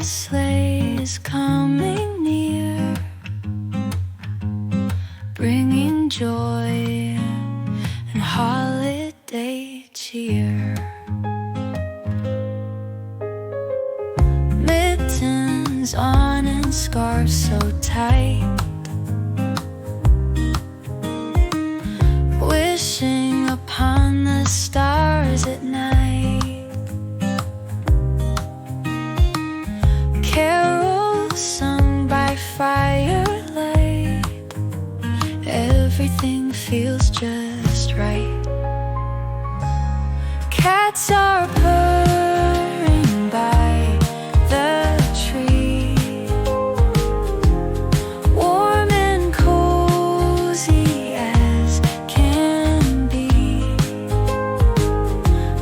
sleigh is coming near, bringing joy and holiday cheer. Mittens on and scarves so tight, wishing upon the stars at night. Carols sung by firelight, everything feels just right. Cats are purring by the tree, warm and cozy as can be.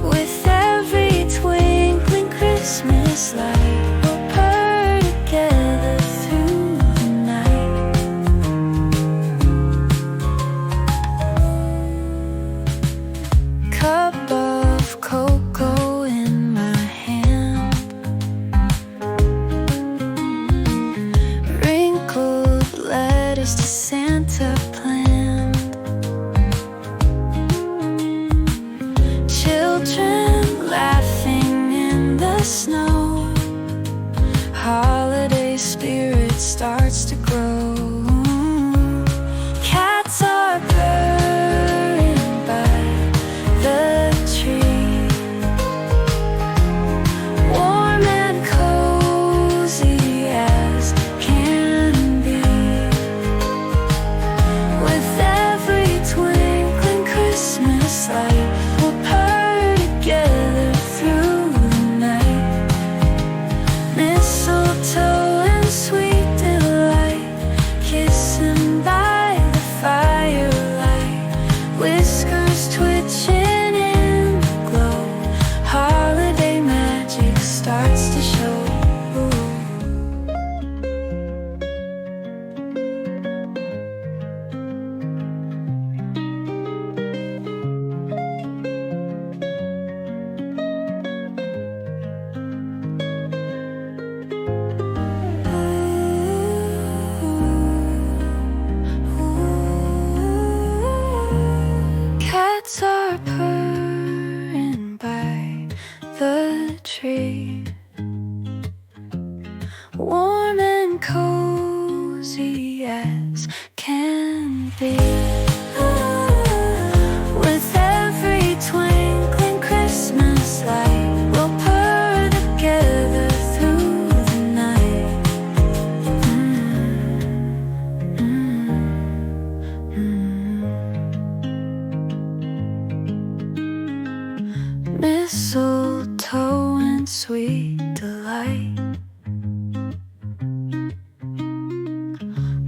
With every twinkling Christmas light, we'll purr together through the night. Cup of cocoa in my hand, wrinkled letters to Santa planned. Children laughing in the snow, holiday spirit starts to grow. Cats are purring by the tree, warm and cozy as can be. With every twinkling Christmas light, we'll purr together through the night. Mistletoe and sweet delight, kissing by the firelight, whiskers twitching in the glow, holiday magic starts to show. Cats are purring by the tree, warm and cozy as can be. With every twinkling Christmas light, we'll purr together through the night. Mistletoe and sweet delight,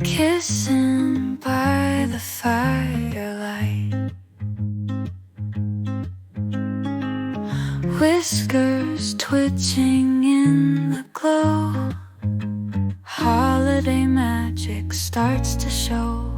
kissing by the firelight, whiskers twitching in the glow, holiday magic starts to show.